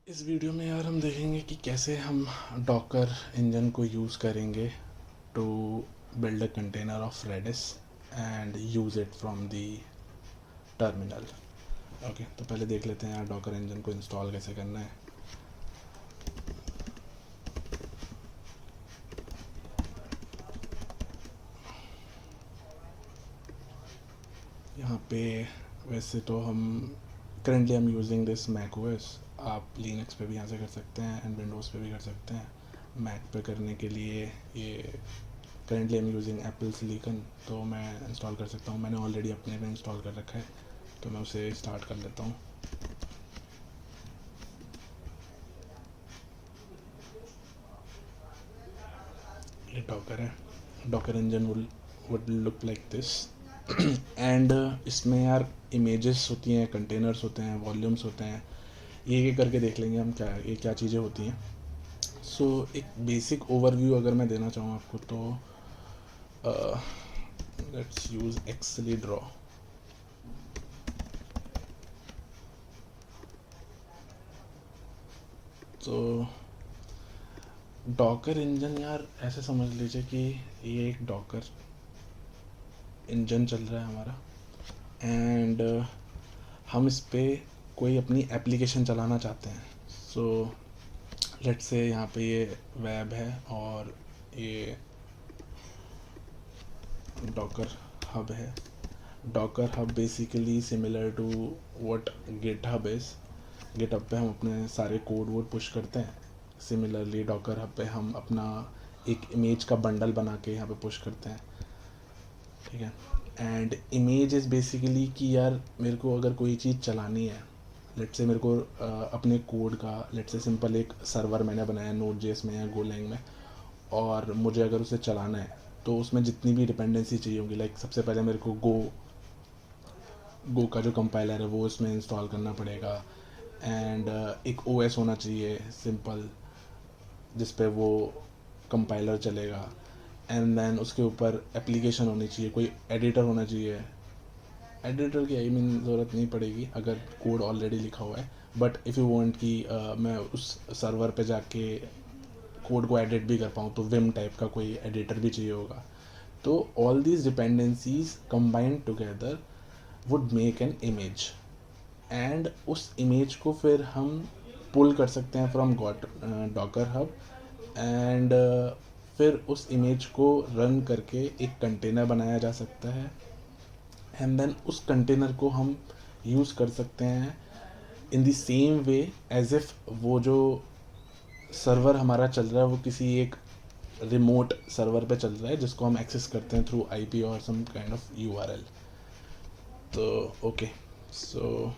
इस वीडियो में यार हम देखेंगे कि कैसे हम डॉकर इंजन को यूज़ करेंगे to build a container of Redis and use it from the terminal. Okay, तो पहले देख लेते हैं यार डॉकर इंजन को इंस्टॉल कैसे करना है। यहाँ पे वैसे तो हम करेंटली हम यूजिंग दिस मैक ओएस। आप लिनक्स पे भी यहाँ से कर सकते हैं एंड विंडोज़ पे भी कर सकते हैं। मैक पे करने के लिए ये currently I am using Apple silicon, तो मैं इंस्टॉल कर सकता हूँ। मैंने ऑलरेडी अपने में इंस्टॉल कर रखा है, तो मैं उसे स्टार्ट कर लेता हूँ। ये डॉकर है। Docker engine would look like this and इसमें यार इमेजेस होती हैं, कंटेनर्स होते हैं, वॉल्यूम्स होते हैं। ये करके देख लेंगे हम क्या ये क्या चीज़ें होती हैं। सो एक बेसिक ओवरव्यू अगर मैं देना चाहूँ आपको तो लेट्स यूज़ एक्सेली ड्रॉ। तो डॉकर इंजन यार ऐसे समझ लीजिए कि ये एक डॉकर इंजन चल रहा है हमारा एंड हम इस पे कोई अपनी एप्लीकेशन चलाना चाहते हैं। सो लेट्स से यहाँ पे ये वेब है और ये डॉकर हब है। Docker Hub basically similar to what GitHub is. GitHub पे हम अपने सारे कोड वोड पुश करते हैं। सिमिलरली डॉकर हब पे हम अपना एक इमेज का बंडल बना के यहाँ पे पुश करते हैं, ठीक है। एंड इमेज इज़ बेसिकली कि यार मेरे को अगर कोई चीज़ चलानी है, लेट से मेरे को अपने कोड का लेट से सिंपल एक सर्वर मैंने बनाया नोड जेएस में या गोलैंग में, और मुझे अगर उसे चलाना है तो उसमें जितनी भी डिपेंडेंसी चाहिए होगी, लाइक सबसे पहले मेरे को गो का जो कंपाइलर है वो इसमें इंस्टॉल करना पड़ेगा। एंड एक ओएस होना चाहिए सिंपल जिस पे वो कंपाइलर चलेगा। एंड देन उसके ऊपर एप्लीकेशन होनी चाहिए, कोई एडिटर होना चाहिए। एडिटर की आई मीन ज़रूरत नहीं पड़ेगी अगर कोड ऑलरेडी लिखा हुआ है, बट इफ़ यू वांट कि मैं उस सर्वर पे जाके कोड को एडिट भी कर पाऊँ तो विम टाइप का कोई एडिटर भी चाहिए होगा। तो all these dependencies combined together would make an image and उस इमेज को फिर हम पुल कर सकते हैं फ्रॉम डॉकर हब एंड फिर उस इमेज को रन करके एक कंटेनर बनाया जा सकता है। एंड देन उस कंटेनर को हम यूज़ कर सकते हैं in the same way as if वो जो सर्वर हमारा चल रहा है वो किसी एक रिमोट सर्वर पे चल रहा है जिसको हम एक्सेस करते हैं थ्रू आईपी और सम काइंड ऑफ यूआरएल। तो okay, so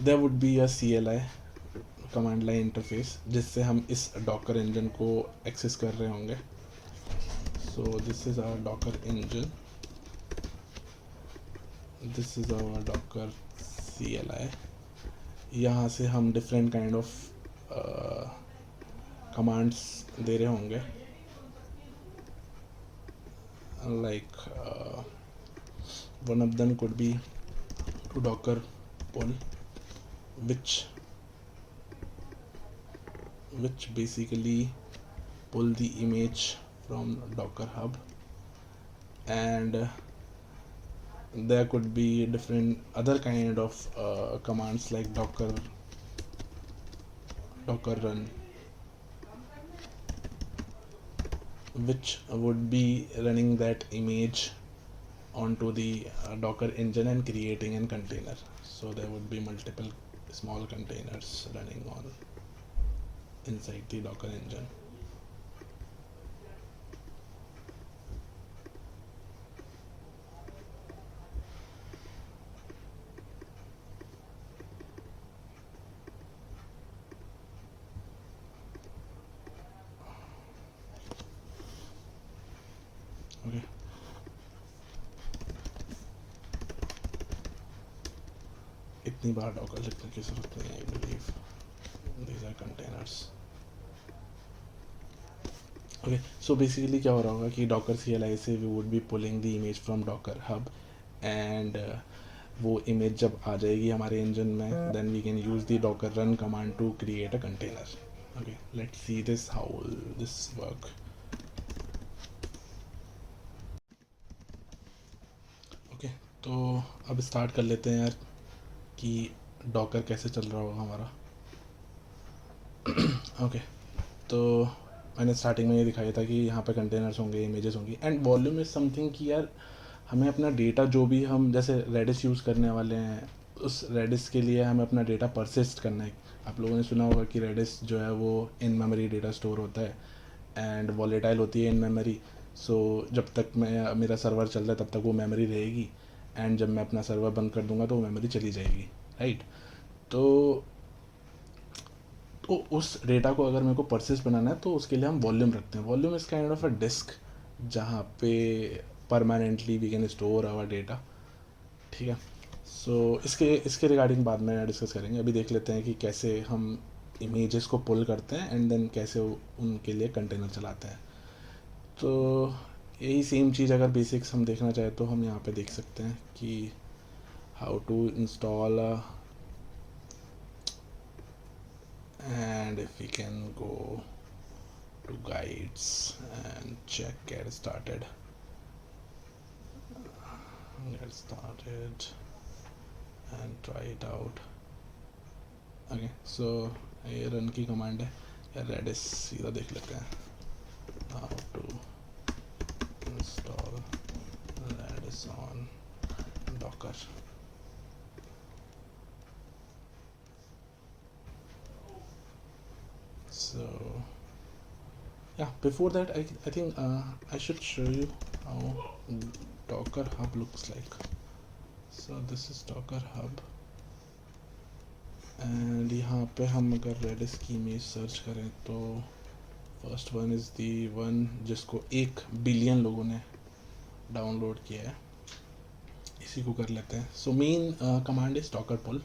there would be a CLI, command line interface, जिससे हम इस डॉकर इंजन को एक्सेस कर रहे होंगे। So this is our Docker engine, this is our Docker CLI। यहाँ से हम डिफरेंट काइंड ऑफ कमांड्स दे रहे होंगे, like one of them could be to docker pull, which basically pull the image from docker hub. And there could be different other kind of commands like docker run, which would be running that image onto the docker engine and creating a container. So there would be multiple small containers running on inside the docker engine. Okay, इतनी बार Docker लिखने की जरूरत नहीं है, I believe these are containers. Okay, so basically क्या हो रहा होगा कि डॉकर CLI से we would be pulling the image from Docker Hub and वो इमेज जब आ जाएगी हमारे इंजन में, then we can use the Docker run command to create a container. Okay, let's see this how this work. Okay, तो अब start कर लेते हैं यार कि डॉकर कैसे चल रहा होगा हमारा. ओके, तो मैंने स्टार्टिंग में ये दिखाया था कि यहाँ पे कंटेनर्स होंगे, इमेजेस होंगी, एंड वॉल्यूम इज़ समथिंग कि यार हमें अपना डेटा जो भी हम जैसे रेडिस यूज़ करने वाले हैं, उस रेडिस के लिए हमें अपना डेटा परसिस्ट करना है. आप लोगों ने सुना होगा कि रेडिस जो है वो इन मेमोरी डेटा स्टोर होता है एंड वॉलेटाइल होती है इन मेमोरी. सो जब तक मैं मेरा सर्वर चल रहा है तब तक वो मेमोरी रहेगी, एंड जब मैं अपना सर्वर बंद कर दूंगा तो वो मेमोरी चली जाएगी, राइट. तो तो उस डेटा को अगर मेरे को परसिस्ट बनाना है तो उसके लिए हम वॉल्यूम रखते हैं. Volume is kind of a disk जहाँ पे permanently we can store our data. ठीक है. सो इसके इसके रिगार्डिंग बाद में डिस्कस करेंगे. अभी देख लेते हैं कि कैसे हम इमेजेस को पुल करते हैं एंड देन कैसे उनके लिए कंटेनर चलाते हैं. तो यही सेम चीज़ अगर बेसिक्स हम देखना चाहें तो हम यहाँ पे देख सकते हैं कि how to install and if we can go to guides and check get started and try it out. Okay, so ये रन की कमांड है या रेडिस सीधा देख लेते हैं. how to install redis on docker. So yeah, before that I think I should show you how docker hub looks like. So this is docker hub and यहाँ पे हम अगर रेडिस की इमेज सर्च करें तो first one is the one जिसको 1 billion लोगों ने डाउनलोड किया है. इसी को कर लेते हैं. So main command is docker pull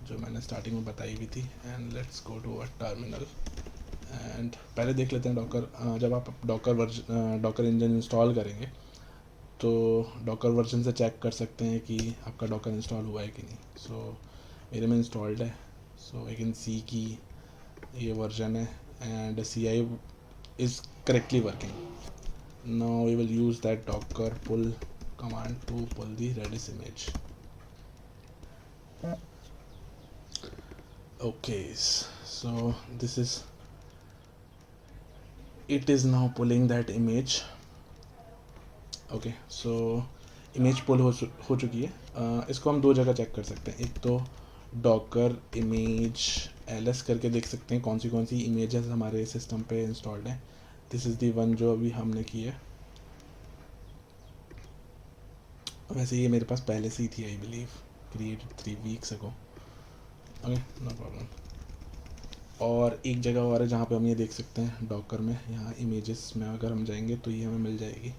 जो मैंने स्टार्टिंग में बताई हुई थी. And let's go to a terminal एंड पहले देख लेते हैं डॉकर. जब आप डॉकर इंजन इंस्टॉल करेंगे तो डॉकर वर्जन से चेक कर सकते हैं कि आपका डॉकर इंस्टॉल हुआ है कि नहीं. सो मेरे में इंस्टॉल्ड है. सो आई कैन सी कि ये वर्जन है and CI is correctly working. Now we will use that docker pull command to pull the redis image. Okay, so this is it is now pulling that image. Okay, so image pull हो चुकी है. इसको हम दो जगह check कर सकते हैं. एक तो डॉकर इमेज ls करके देख सकते हैं कौन सी इमेजेस हमारे सिस्टम पे इंस्टॉल्ड हैं. दिस इज़ दी वन जो अभी हमने की है. वैसे ये मेरे पास पहले से ही थी, I believe created 3 weeks ago. Okay, no problem. और एक जगह और है जहाँ पे हम ये देख सकते हैं डॉकर में. यहाँ इमेजेस में अगर हम जाएंगे तो ये हमें मिल जाएगी.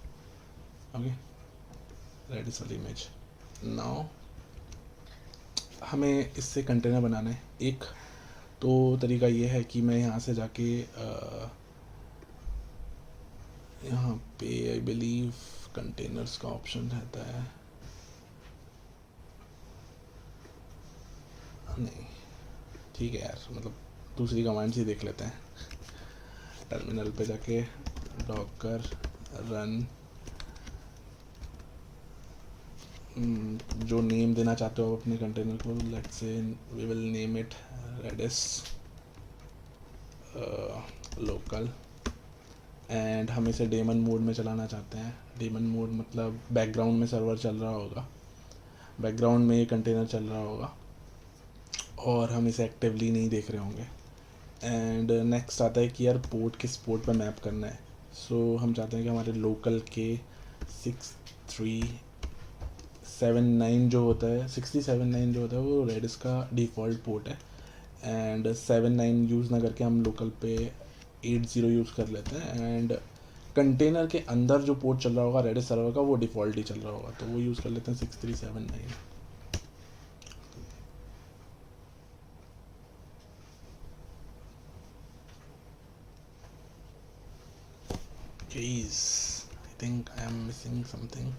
ओके, रेडिस वाली इमेज. नाउ हमें इससे कंटेनर बनाना है. एक तो तरीका ये है कि मैं यहाँ से जाके यहाँ पे आई बिलीव कंटेनर्स का ऑप्शन रहता है. नहीं, ठीक है यार, मतलब दूसरी कमांड ही देख लेते हैं. टर्मिनल पे जाके डॉकर रन जो नेम देना चाहते हो अपने कंटेनर को, let's say we will name it Redis local. And हम इसे डेमन मोड में चलाना चाहते हैं. डेमन मोड मतलब बैकग्राउंड में सर्वर चल रहा होगा, बैकग्राउंड में ये कंटेनर चल रहा होगा और हम इसे एक्टिवली नहीं देख रहे होंगे. एंड नेक्स्ट आता है कि यार पोर्ट किस पोर्ट पर मैप करना है. सो हम चाहते हैं कि हमारे लोकल के 6379 जो होता है 6079 जो होता है वो रेडिस का डिफ़ॉल्ट पोर्ट है. एंड 79 यूज़ ना करके हम लोकल पे 80 यूज़ कर लेते हैं. एंड कंटेनर के अंदर जो पोर्ट चल रहा होगा रेडिस सर्वर का वो डिफ़ॉल्ट ही चल रहा होगा, तो वो यूज़ कर लेते हैं 6379. Jeez, I think I am missing something.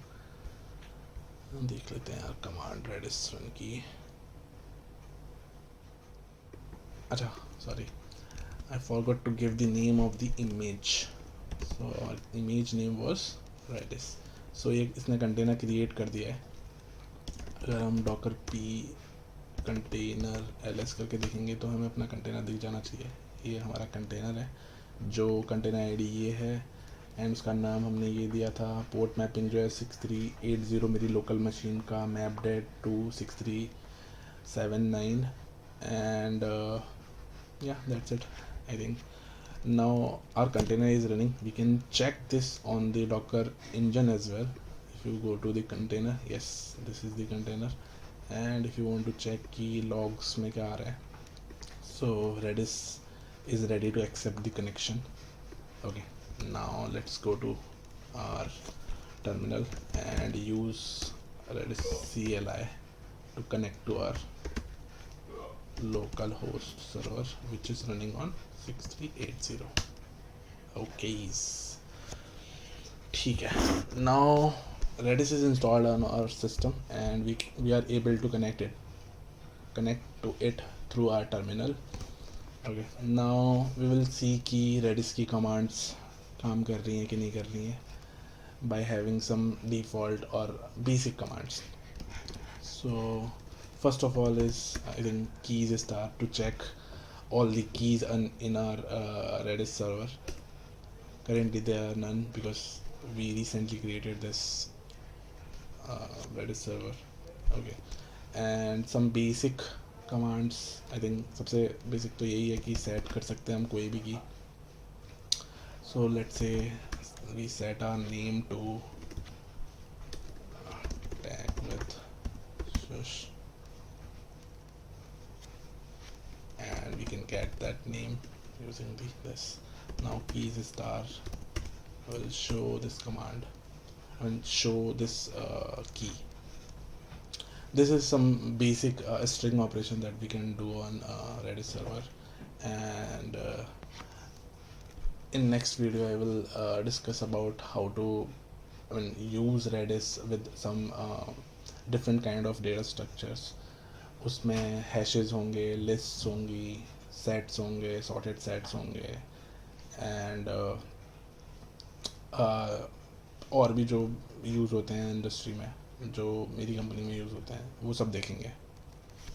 हम देख लेते हैं यार कमांड रेडिस रन की। अच्छा sorry, I forgot to give the name of the image. So our image name was Redis. So ये इसने कंटेनर क्रिएट कर दिया है। अगर हम docker p कंटेनर ls करके देखेंगे तो हमें अपना कंटेनर दिख जाना चाहिए। ये हमारा कंटेनर है, जो कंटेनर आईडी ये है, एंड उसका नाम हमने ये दिया था। पोर्ट मैपिंग जो है 6380 मेरी लोकल मशीन का, map that 26379 and yeah, that's it I think. Now our container is running. We can check this on the docker engine as well. If you go to the container, yes, this is the container, and if you want to check की logs में क्या आ रहा है, so Redis is ready to accept the connection. Okay, now let's go to our terminal and use Redis CLI to connect to our local host server which is running on 6380. Okay, ठीक है. Now Redis is installed on our system and we are able to connect to it through our terminal. Okay, now we will see कि Redis की commands काम कर रही हैं कि नहीं कर रही हैं by having some default or basic commands. So first of all is I think keys star to check all the keys in our Redis server. Currently there are none because we recently created this Redis server. Okay, and some basic commands. I think सबसे basic तो यही है कि set कर सकते हैं हम कोई भी की. So let's say we set our name to tag with shush, and we can get that name using this. Now keys star will show this command and show this key. This is some basic string operation that we can do on Redis server, and in next video I will discuss about how to use Redis with some different kind of data structures. उसमें hashes होंगे, lists होंगी, sets होंगे, sorted sets होंगे, and और भी जो use होते हैं इंडस्ट्री में, जो मेरी कंपनी में यूज़ होते हैं, वो सब देखेंगे.